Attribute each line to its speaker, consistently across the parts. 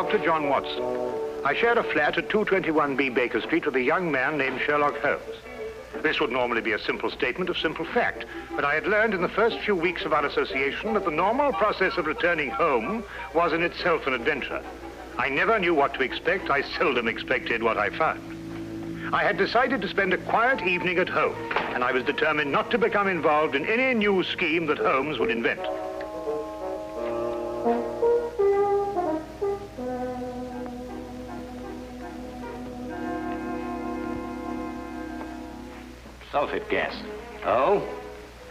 Speaker 1: Dr. John Watson. I shared a flat at 221B Baker Street with a young man named Sherlock Holmes. This would normally be a simple statement of simple fact, but I had learned in the first few weeks of our association that the normal process of returning home was in itself an adventure. I never knew what to expect. I seldom expected what I found. I had decided to spend a quiet evening at home, and I was determined not to become involved in any new scheme that Holmes would invent.
Speaker 2: Sulfate gas. Oh?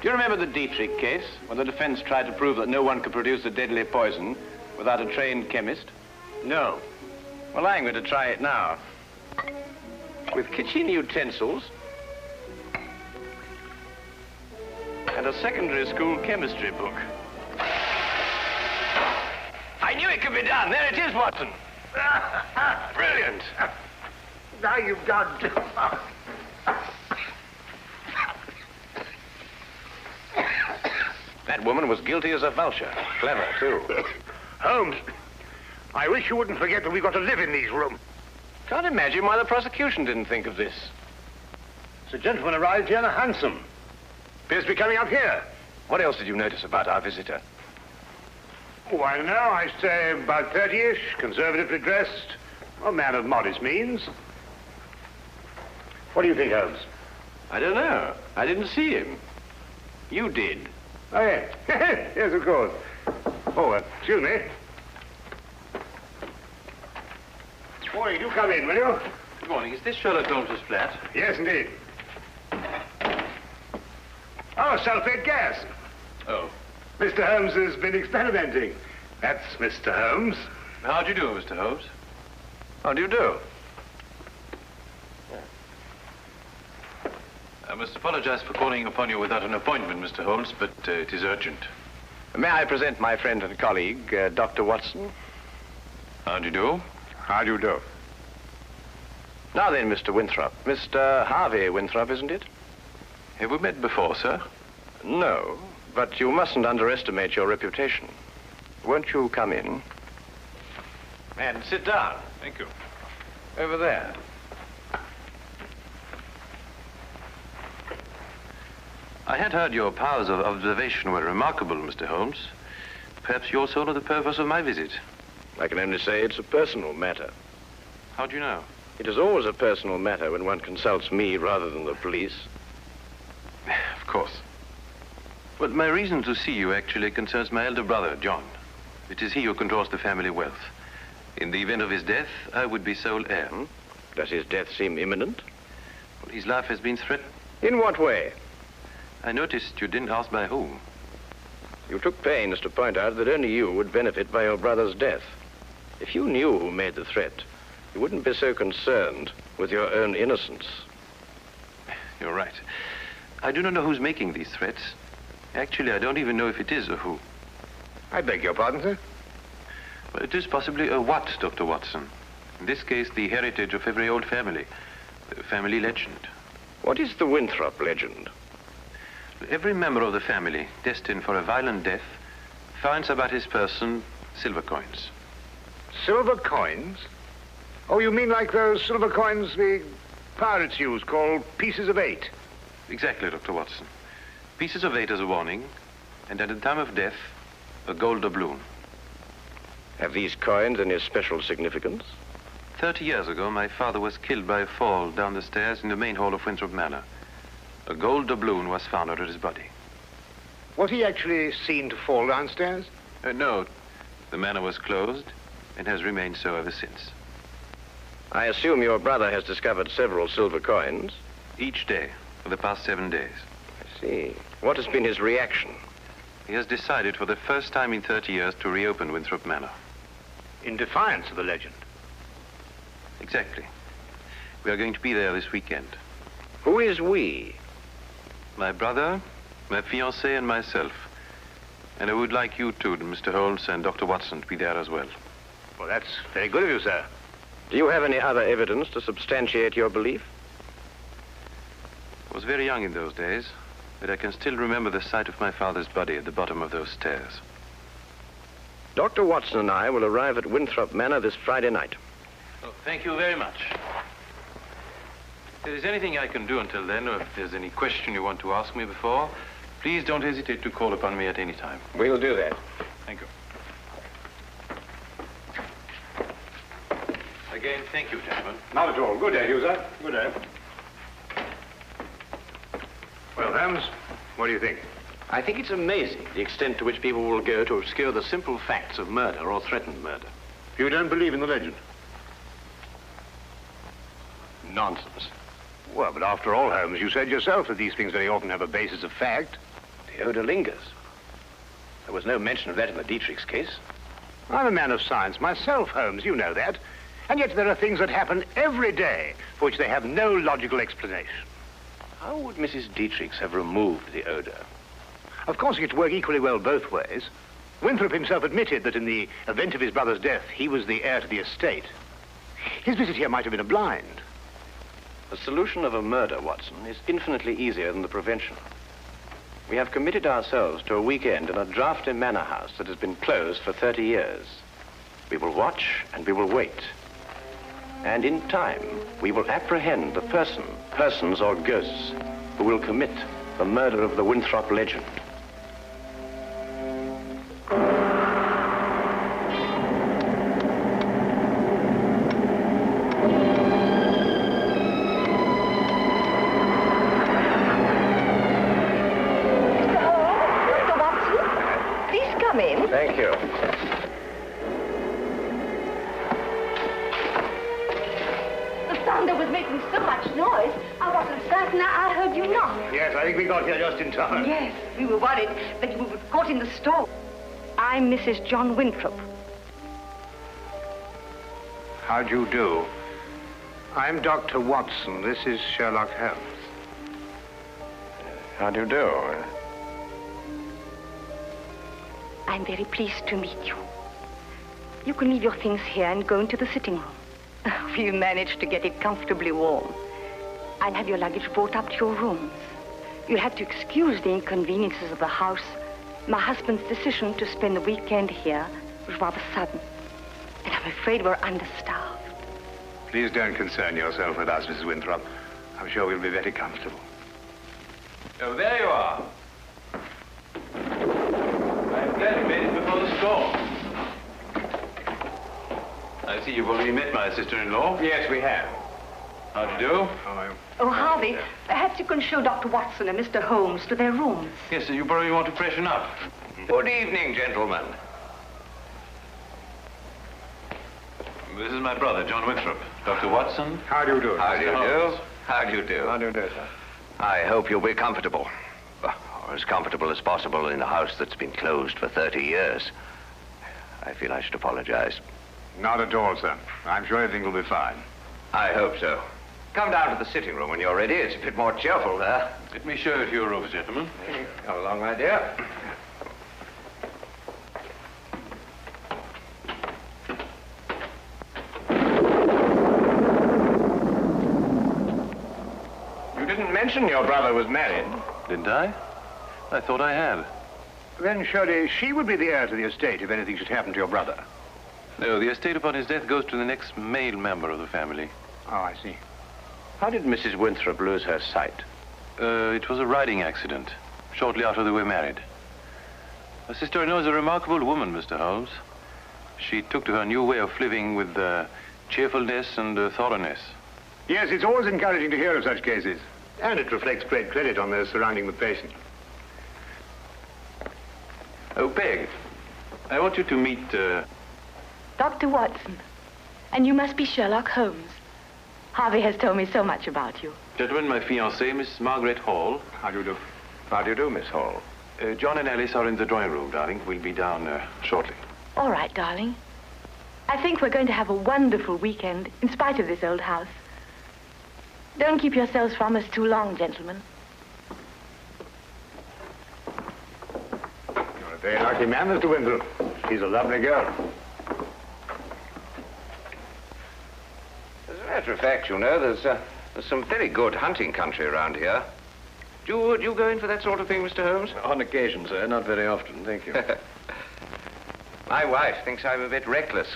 Speaker 2: Do you remember the Dietrich case, when the defense tried to prove that no one could produce a deadly poison without a trained chemist?
Speaker 1: No.
Speaker 2: Well, I'm going to try it now. With kitchen utensils and a secondary school chemistry book. I knew it could be done. There it is, Watson. Brilliant.
Speaker 1: Now you've got to...
Speaker 2: That woman was guilty as a vulture. Clever, too.
Speaker 1: Holmes, I wish you wouldn't forget that we've got to live in these rooms.
Speaker 2: Can't imagine why the prosecution didn't think of this.
Speaker 1: The gentleman arrived here in a hansom. Appears to be coming up here.
Speaker 2: What else did you notice about our visitor?
Speaker 1: Oh, I don't know. I say about 30-ish, conservatively dressed. A man of modest means. What do you think, Holmes?
Speaker 2: I don't know. I didn't see him. You did.
Speaker 1: Oh, yes. Yes, of course. Oh, excuse me. Morning, do come in, will you?
Speaker 3: Good morning. Is this Sherlock Holmes' flat?
Speaker 1: Yes, indeed. Oh, sulfate gas.
Speaker 3: Oh.
Speaker 1: Mr. Holmes has been experimenting. That's Mr. Holmes.
Speaker 3: How do you do, Mr. Holmes?
Speaker 2: How do you do?
Speaker 3: I must apologize for calling upon you without an appointment, Mr. Holmes, but it is urgent.
Speaker 2: May I present my friend and colleague, Dr. Watson?
Speaker 3: How do you do?
Speaker 1: How do you do?
Speaker 2: Now then, Mr. Winthrop. Mr. Harvey Winthrop, isn't it?
Speaker 3: Have we met before, sir?
Speaker 2: No, but you mustn't underestimate your reputation. Won't you come in? And sit down.
Speaker 3: Thank you.
Speaker 2: Over there.
Speaker 3: I had heard your powers of observation were remarkable, Mr. Holmes. Perhaps you also know the purpose of my visit.
Speaker 2: I can only say it's a personal matter.
Speaker 3: How do you know?
Speaker 2: It is always a personal matter when one consults me rather than the police.
Speaker 3: Of course. But my reason to see you actually concerns my elder brother, John. It is he who controls the family wealth. In the event of his death, I would be sole heir.
Speaker 2: Does his death seem imminent?
Speaker 3: Well, his life has been threatened.
Speaker 2: In what way?
Speaker 3: I noticed you didn't ask by whom.
Speaker 2: You took pains to point out that only you would benefit by your brother's death. If you knew who made the threat, you wouldn't be so concerned with your own innocence.
Speaker 3: You're right. I do not know who's making these threats. Actually, I don't even know if it is a who.
Speaker 1: I beg your pardon, sir?
Speaker 3: Well, it is possibly a what, Dr. Watson. In this case, the heritage of every old family. The family legend.
Speaker 2: What is the Winthrop legend?
Speaker 3: Every member of the family destined for a violent death finds about his person silver coins.
Speaker 1: Silver coins? Oh, you mean like those silver coins the pirates use, called pieces of 8?
Speaker 3: Exactly, Dr. Watson. Pieces of 8 as a warning, and at the time of death, a gold doubloon.
Speaker 2: Have these coins any special significance?
Speaker 3: 30 years ago, my father was killed by a fall down the stairs in the main hall of Winthrop Manor. A gold doubloon was found under his body.
Speaker 1: Was he actually seen to fall downstairs?
Speaker 3: No. The manor was closed and has remained so ever since.
Speaker 2: I assume your brother has discovered several silver coins.
Speaker 3: Each day for the past 7 days.
Speaker 2: I see. What has been his reaction?
Speaker 3: He has decided for the first time in 30 years to reopen Winthrop Manor.
Speaker 1: In defiance of the legend?
Speaker 3: Exactly. We are going to be there this weekend.
Speaker 2: Who is we?
Speaker 3: My brother, my fiancée, and myself. And I would like you two, Mr. Holmes and Dr. Watson, to be there as well.
Speaker 1: Well, that's very good of you, sir.
Speaker 2: Do you have any other evidence to substantiate your belief?
Speaker 3: I was very young in those days, but I can still remember the sight of my father's body at the bottom of those stairs.
Speaker 2: Dr. Watson and I will arrive at Winthrop Manor this Friday night.
Speaker 3: Oh, thank you very much. If there is anything I can do until then, or if there's any question you want to ask me before, please don't hesitate to call upon me at any time.
Speaker 2: We'll do that.
Speaker 3: Thank you. Again, thank you, gentlemen.
Speaker 1: Not at all. Good day, you, sir. Good day. Well, Holmes, what do you think?
Speaker 2: I think it's amazing the extent to which people will go to obscure the simple facts of murder or threatened murder.
Speaker 1: You don't believe in the legend?
Speaker 2: Nonsense.
Speaker 1: Well, but after all, Holmes, you said yourself that these things very often have a basis of fact.
Speaker 2: The odor lingers. There was no mention of that in the Dietrich's case.
Speaker 1: I'm a man of science myself, Holmes, you know that. And yet there are things that happen every day for which they have no logical explanation.
Speaker 2: How would Mrs. Dietrich's have removed the odor?
Speaker 1: Of course, it could work equally well both ways. Winthrop himself admitted that in the event of his brother's death, he was the heir to the estate. His visit here might have been a blind.
Speaker 2: The solution of a murder, Watson, is infinitely easier than the prevention. We have committed ourselves to a weekend in a drafty manor house that has been closed for 30 years. We will watch and we will wait. And in time, we will apprehend the persons or ghosts, who will commit the murder of the Winthrop legend.
Speaker 4: Dr. Watson, please come in.
Speaker 2: Thank you.
Speaker 4: Thunder was making so much noise, I wasn't certain I heard you knock.
Speaker 1: Yes, I think we got here just in time.
Speaker 4: Yes, we were worried that you were caught in the storm. I'm Mrs. John Winthrop.
Speaker 1: How do you do? I'm Dr. Watson. This is Sherlock Holmes.
Speaker 2: How do you do?
Speaker 4: I'm very pleased to meet you. You can leave your things here and go into the sitting room. We've managed to get it comfortably warm. I'll have your luggage brought up to your rooms. You'll have to excuse the inconveniences of the house. My husband's decision to spend the weekend here was rather sudden. And I'm afraid we're understaffed.
Speaker 1: Please don't concern yourself with us, Mrs. Winthrop. I'm sure we'll be very comfortable.
Speaker 3: Oh, there you are. I'm glad you made it before the storm. I see you've already met my sister-in-law.
Speaker 2: Yes, we have.
Speaker 3: How do you do?
Speaker 4: Oh, Harvey, perhaps you can show Dr. Watson and Mr. Holmes to their rooms.
Speaker 3: Yes, you probably want to freshen up.
Speaker 2: Good evening, gentlemen.
Speaker 3: This is my brother, John Winthrop. Dr. Watson.
Speaker 1: How do you do?
Speaker 2: How do you do?
Speaker 3: Holmes.
Speaker 2: How do you do?
Speaker 1: How do you do, sir?
Speaker 2: I hope you'll be comfortable. Or as comfortable as possible in a house that's been closed for 30 years. I feel I should apologize.
Speaker 1: Not at all, sir. I'm sure everything will be fine.
Speaker 2: I hope so. Come down to the sitting room when you're ready. It's a bit more cheerful there.
Speaker 3: Let me show you to your rooms, gentlemen.
Speaker 2: Come along, my dear. You didn't mention your brother was married.
Speaker 3: Didn't I? I thought I had.
Speaker 1: Then surely she would be the heir to the estate if anything should happen to your brother.
Speaker 3: No, the estate upon his death goes to the next male member of the family.
Speaker 1: Oh, I see.
Speaker 2: How did Mrs. Winthrop lose her sight?
Speaker 3: It was a riding accident, shortly after they were married. Her sister-in-law is a remarkable woman, Mr. Holmes. She took to her new way of living with cheerfulness and thoroughness.
Speaker 1: Yes, it's always encouraging to hear of such cases. And it reflects great credit on those surrounding the patient.
Speaker 3: Oh, Peg, I want you to meet...
Speaker 4: Dr. Watson. And you must be Sherlock Holmes. Harvey has told me so much about you.
Speaker 3: Gentlemen, my fiancée, Miss Margaret Hall.
Speaker 1: How do you do?
Speaker 2: How do you do, Miss Hall?
Speaker 3: John and Alice are in the drawing room, darling. We'll be down shortly.
Speaker 4: All right, darling. I think we're going to have a wonderful weekend, in spite of this old house. Don't keep yourselves from us too long, gentlemen.
Speaker 1: You're a very lucky man, Mr. Winthrop. She's a lovely girl.
Speaker 2: As a matter of fact, you know, there's some very good hunting country around here. Do you go in for that sort of thing, Mr. Holmes?
Speaker 3: On occasion, sir. Not very often, thank you.
Speaker 5: My wife thinks I'm a bit reckless.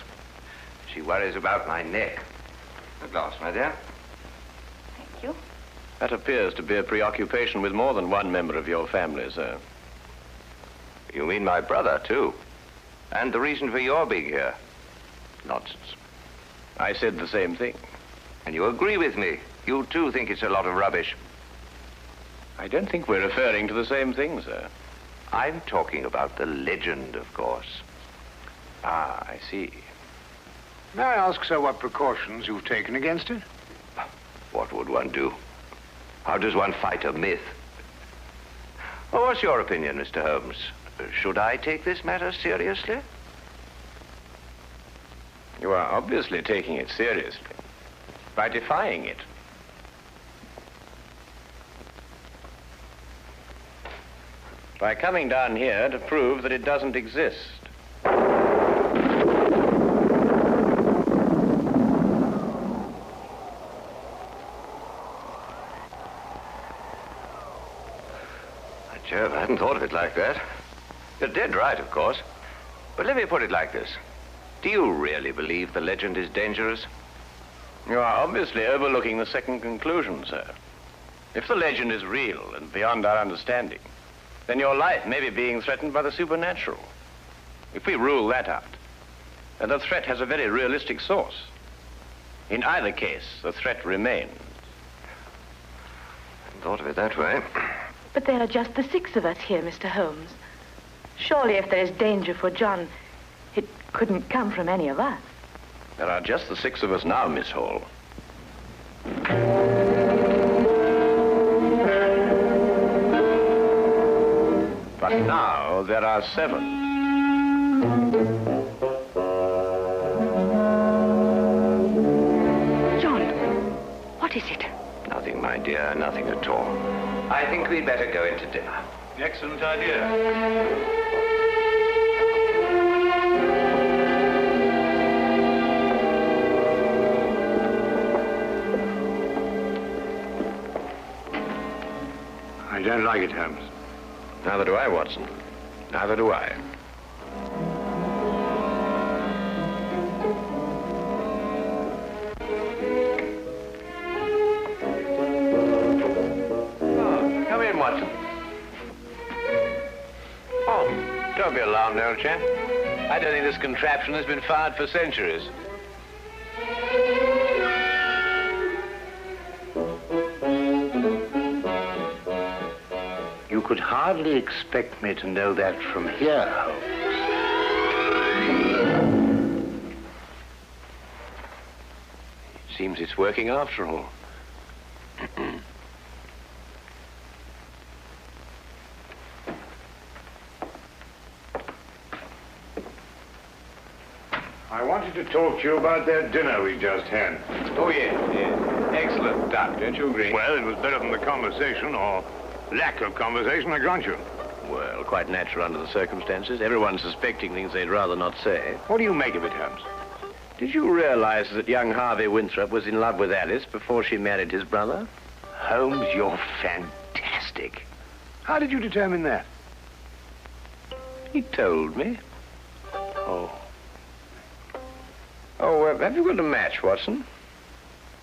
Speaker 5: She worries about my neck. A glass, my dear.
Speaker 4: Thank you.
Speaker 2: That appears to be a preoccupation with more than one member of your family, sir.
Speaker 5: You mean my brother, too? And the reason for your being here? Nonsense.
Speaker 2: I said the same thing.
Speaker 5: And you agree with me? You, too, think it's a lot of rubbish?
Speaker 2: I don't think we're referring to the same thing, sir.
Speaker 5: I'm talking about the legend, of course.
Speaker 2: Ah, I see.
Speaker 1: May I ask, sir, what precautions you've taken against it?
Speaker 5: What would one do? How does one fight a myth? Well, what's your opinion, Mr. Holmes? Should I take this matter seriously?
Speaker 2: You are obviously taking it seriously by defying it. By coming down here to prove that it doesn't exist.
Speaker 5: Jove, I hadn't thought of it like that. You're dead right, of course. But let me put it like this. Do you really believe the legend is dangerous?
Speaker 2: You are obviously overlooking the second conclusion, sir. If the legend is real and beyond our understanding, then your life may be being threatened by the supernatural. If we rule that out, then the threat has a very realistic source. In either case, the threat remains.
Speaker 5: I hadn't thought of it that way.
Speaker 6: But there are just the 6 of us here, Mr. Holmes. Surely if there is danger for John, it couldn't come from any of us.
Speaker 2: There are just the 6 of us now, Miss Hall. But now there are 7.
Speaker 4: John, what is it?
Speaker 5: Nothing, my dear, nothing at all. I think we'd better go into dinner.
Speaker 3: Excellent idea.
Speaker 1: I don't like it, Holmes.
Speaker 2: Neither do I, Watson. Neither do I. Oh, come in, Watson. Oh, don't be alarmed, old chap. I don't think this contraption has been fired for centuries.
Speaker 1: You could hardly expect me to know that from here, Holmes.
Speaker 2: Seems it's working after all.
Speaker 1: I wanted to talk to you about that dinner we just had.
Speaker 2: Oh, yes, yes. Excellent, Doc. Don't you agree?
Speaker 1: Well, it was better than the conversation, or lack of conversation, I grant you.
Speaker 2: Well, quite natural under the circumstances. Everyone's suspecting things they'd rather not say.
Speaker 1: What do you make of it, Holmes?
Speaker 2: Did you realize that young Harvey Winthrop was in love with Alice before she married his brother?
Speaker 1: Holmes, you're fantastic. How did you determine that?
Speaker 2: He told me.
Speaker 1: Oh.
Speaker 2: Oh, have you got a match, Watson?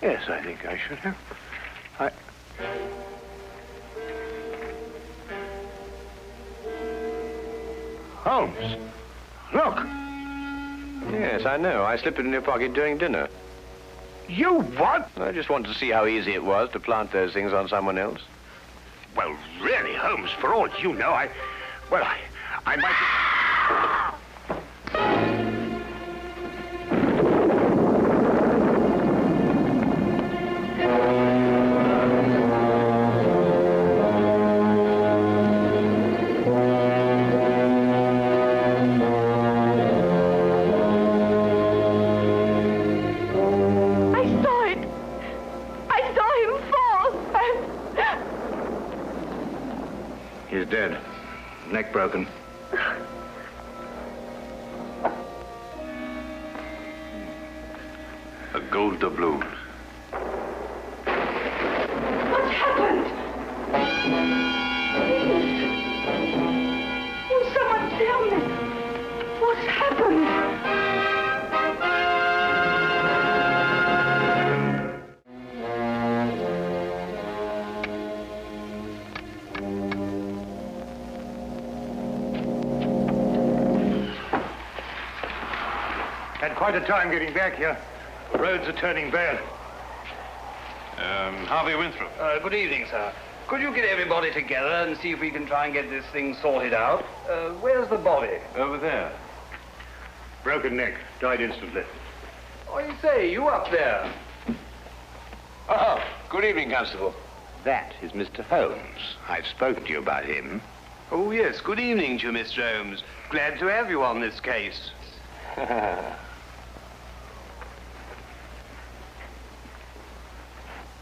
Speaker 1: Yes, I think I should have. Holmes, look.
Speaker 2: Yes, I know. I slipped it in your pocket during dinner.
Speaker 1: You what?
Speaker 2: I just wanted to see how easy it was to plant those things on someone else.
Speaker 1: Well, really, Holmes, for all you know, I might...
Speaker 2: He's dead. Neck broken.
Speaker 3: A gold doubloon.
Speaker 4: What's happened? Please. Oh, someone tell me. What's happened?
Speaker 1: quite a time getting back here. The roads are turning bad.
Speaker 3: Harvey Winthrop.
Speaker 7: Good evening, sir. Could you get everybody together and see if we can try and get this thing sorted out? Where's the body?
Speaker 3: Over there.
Speaker 1: Broken neck. Died instantly.
Speaker 7: Oh, you say, you up there?
Speaker 5: Oh, good evening, Constable. That is Mr. Holmes. I've spoken to you about him.
Speaker 7: Oh, yes. Good evening to you, Mr. Holmes. Glad to have you on this case.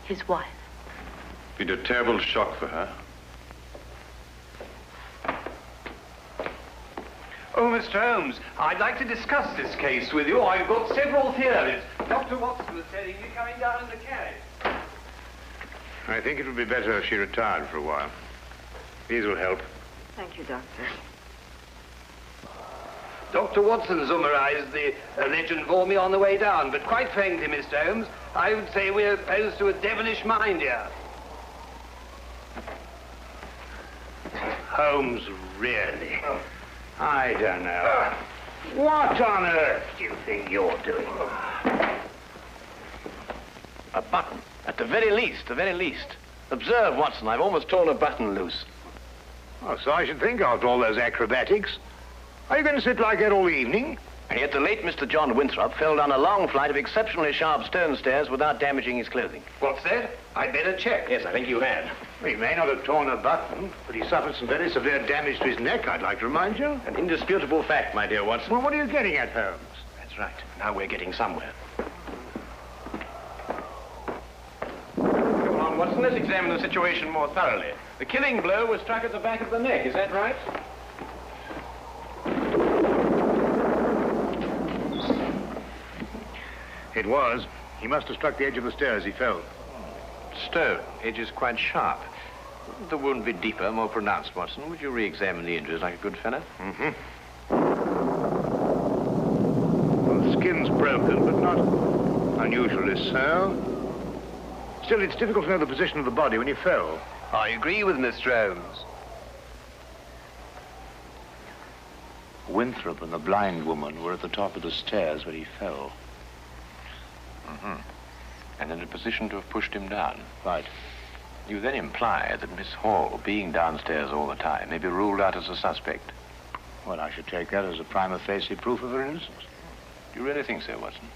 Speaker 6: His wife.
Speaker 3: Been a terrible shock for her.
Speaker 7: Oh, Mr. Holmes, I'd like to discuss this case with you. I've got several theories. Dr. Watson was telling me coming down in the carriage.
Speaker 1: I think it would be better if she retired for a while. These will help.
Speaker 4: Thank you, Doctor.
Speaker 7: Dr. Watson summarized the legend for me on the way down, but quite frankly, Mr. Holmes, I would say we're opposed to a devilish mind here.
Speaker 1: Holmes, really? I don't know. What on earth do you think you're doing?
Speaker 2: A button. At the very least. Observe, Watson, I've almost torn a button loose.
Speaker 1: Oh, so I should think after all those acrobatics. Are you going to sit like that all evening?
Speaker 2: And yet the late Mr. John Winthrop fell down a long flight of exceptionally sharp stone stairs without damaging his clothing.
Speaker 7: What's that? I'd better check.
Speaker 2: Yes, I think you had.
Speaker 1: Well, he may not have torn a button, but he suffered some very severe damage to his neck, I'd like to remind you.
Speaker 2: An indisputable fact, my dear Watson.
Speaker 1: Well, what are you getting at, Holmes?
Speaker 2: That's right. Now we're getting somewhere. Come on, Watson, let's examine the situation more thoroughly. The killing blow was struck at the back of the neck, is that right?
Speaker 1: It was. He must have struck the edge of the stairs. He fell.
Speaker 2: Stone. Edge is quite sharp. Wouldn't the wound be deeper, more pronounced, Watson? Would you re-examine the injuries like a good fellow?
Speaker 1: Well, the skin's broken, but not unusually so. Still, it's difficult to know the position of the body when he fell.
Speaker 7: I agree with Mr. Holmes.
Speaker 1: Winthrop and the blind woman were at the top of the stairs when he fell.
Speaker 2: And in a position to have pushed him down.
Speaker 1: Right.
Speaker 2: You then imply that Miss Hall, being downstairs all the time, may be ruled out as a suspect.
Speaker 1: Well, I should take that as a prima facie proof of her innocence.
Speaker 2: Do you really think so, Watson?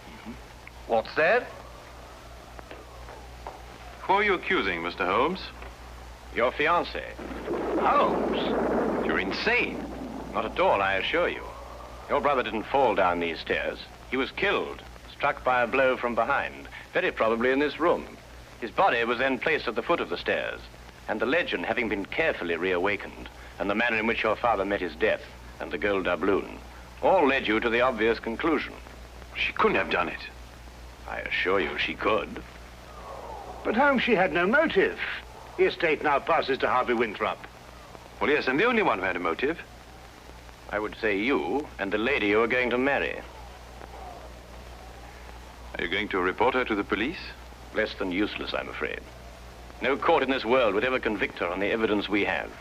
Speaker 7: What's that?
Speaker 3: Who are you accusing, Mr. Holmes?
Speaker 2: Your fiancé.
Speaker 1: Holmes?
Speaker 3: You're insane.
Speaker 2: Not at all, I assure you. Your brother didn't fall down these stairs. He was killed, struck by a blow from behind, very probably in this room. His body was then placed at the foot of the stairs, and the legend having been carefully reawakened, and the manner in which your father met his death, and the gold doubloon, all led you to the obvious conclusion.
Speaker 3: She couldn't have done it.
Speaker 2: I assure you she could.
Speaker 1: But Holmes, she had no motive. The estate now passes to Harvey Winthrop.
Speaker 3: Well, yes, I'm the only one who had a motive.
Speaker 2: I would say you and the lady you are going to marry.
Speaker 3: Are you going to report her to the police?
Speaker 2: Less than useless, I'm afraid. No court in this world would ever convict her on the evidence we have.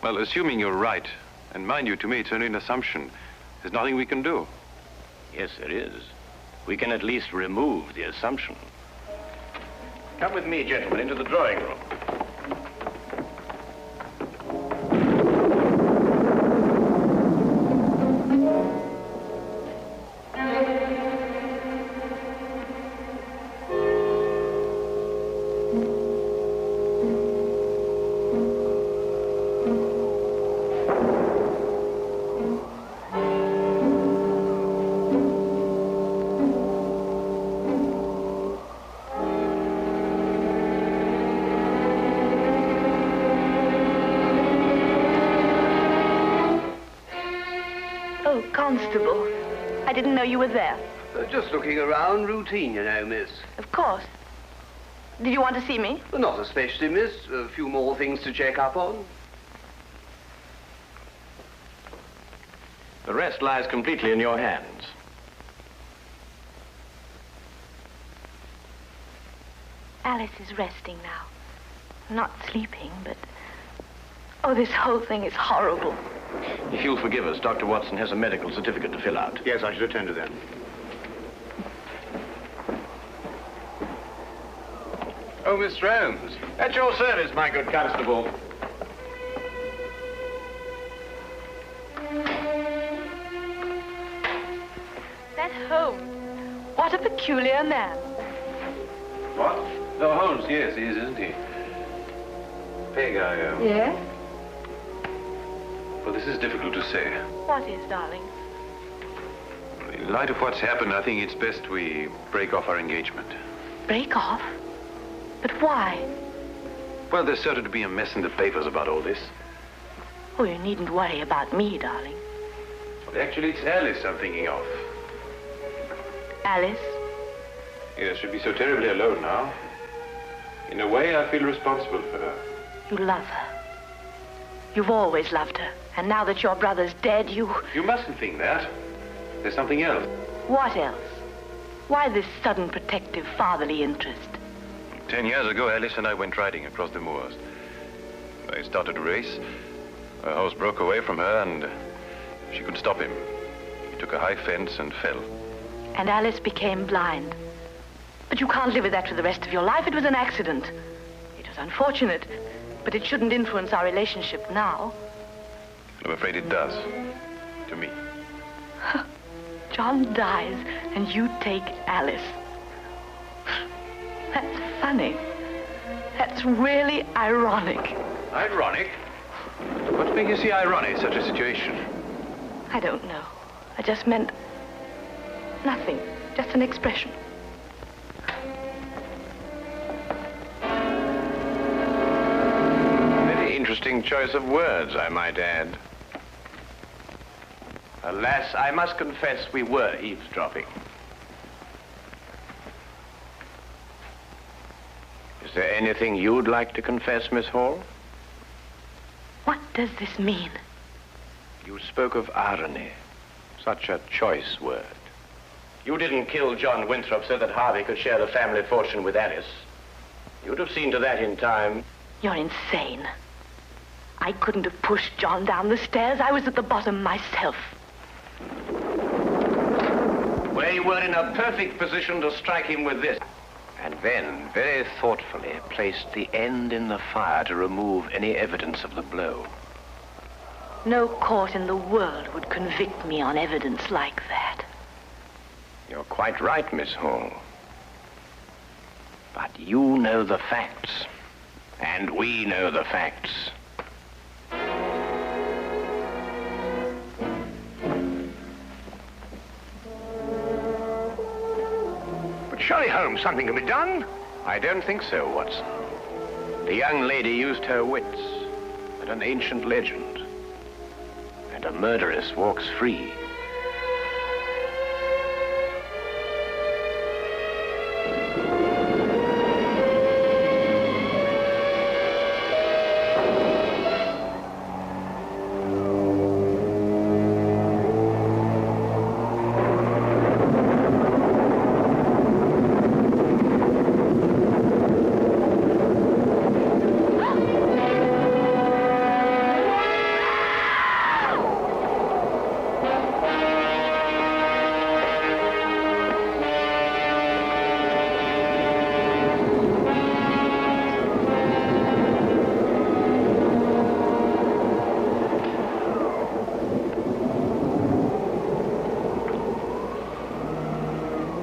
Speaker 3: Well, assuming you're right, and mind you, to me, it's only an assumption, there's nothing we can do.
Speaker 2: Yes, there is. We can at least remove the assumption. Come with me, gentlemen, into the drawing room.
Speaker 6: Constable, I didn't know you were there.
Speaker 7: Just looking around, routine, you know, miss.
Speaker 6: Of course. Did you want to see me?
Speaker 7: Well, not especially, miss. A few more things to check up on.
Speaker 2: The rest lies completely in your hands.
Speaker 6: Alice is resting now. Not sleeping, but... Oh, this whole thing is horrible.
Speaker 2: If you'll forgive us, Dr. Watson has a medical certificate to fill out.
Speaker 1: Yes, I should attend to that.
Speaker 3: Oh, Mr. Holmes. At your service, my good constable.
Speaker 6: That Holmes. What a peculiar man.
Speaker 3: What? Oh, Holmes, yes, he is, isn't he? Peg,
Speaker 6: Yes?
Speaker 3: Well, this is difficult to say.
Speaker 6: What is, darling?
Speaker 3: In light of what's happened, I think it's best we break off our engagement.
Speaker 6: Break off? But why?
Speaker 3: Well, there's certain to be a mess in the papers about all this.
Speaker 6: Oh, you needn't worry about me, darling.
Speaker 3: Well, actually, it's Alice I'm thinking of.
Speaker 6: Alice?
Speaker 3: Yes, she'll be so terribly alone now. In a way, I feel responsible for her.
Speaker 6: You love her. You've always loved her. And now that your brother's dead, you...
Speaker 3: You mustn't think that. There's something else.
Speaker 6: What else? Why this sudden protective fatherly interest?
Speaker 3: 10 years ago, Alice and I went riding across the moors. I started a race. Her horse broke away from her, and she couldn't stop him. He took a high fence and fell.
Speaker 6: And Alice became blind. But you can't live with that for the rest of your life. It was an accident. It was unfortunate, but it shouldn't influence our relationship now.
Speaker 3: I'm afraid it does. To me.
Speaker 6: John dies, and you take Alice. That's funny. That's really ironic.
Speaker 3: Ironic? What makes you see ironic in such a situation?
Speaker 6: I don't know. I just meant nothing. Just an expression.
Speaker 2: Very interesting choice of words, I might add. Alas, I must confess we were eavesdropping. Is there anything you'd like to confess, Miss Hall?
Speaker 6: What does this mean?
Speaker 2: You spoke of irony. Such a choice word. You didn't kill John Winthrop so that Harvey could share the family fortune with Alice. You'd have seen to that in time.
Speaker 6: You're insane. I couldn't have pushed John down the stairs. I was at the bottom myself.
Speaker 2: We were in a perfect position to strike him with this. And then, very thoughtfully, placed the end in the fire to remove any evidence of the blow.
Speaker 6: No court in the world would convict me on evidence like that.
Speaker 2: You're quite right, Miss Hall. But you know the facts. And we know the facts.
Speaker 1: But surely, Holmes, something can be done.
Speaker 2: I don't think so, Watson. The young lady used her wits, but an ancient legend. And a murderess walks free.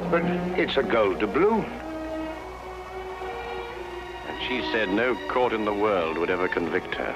Speaker 1: But it's a gold doubloon.
Speaker 2: And she said no court in the world would ever convict her.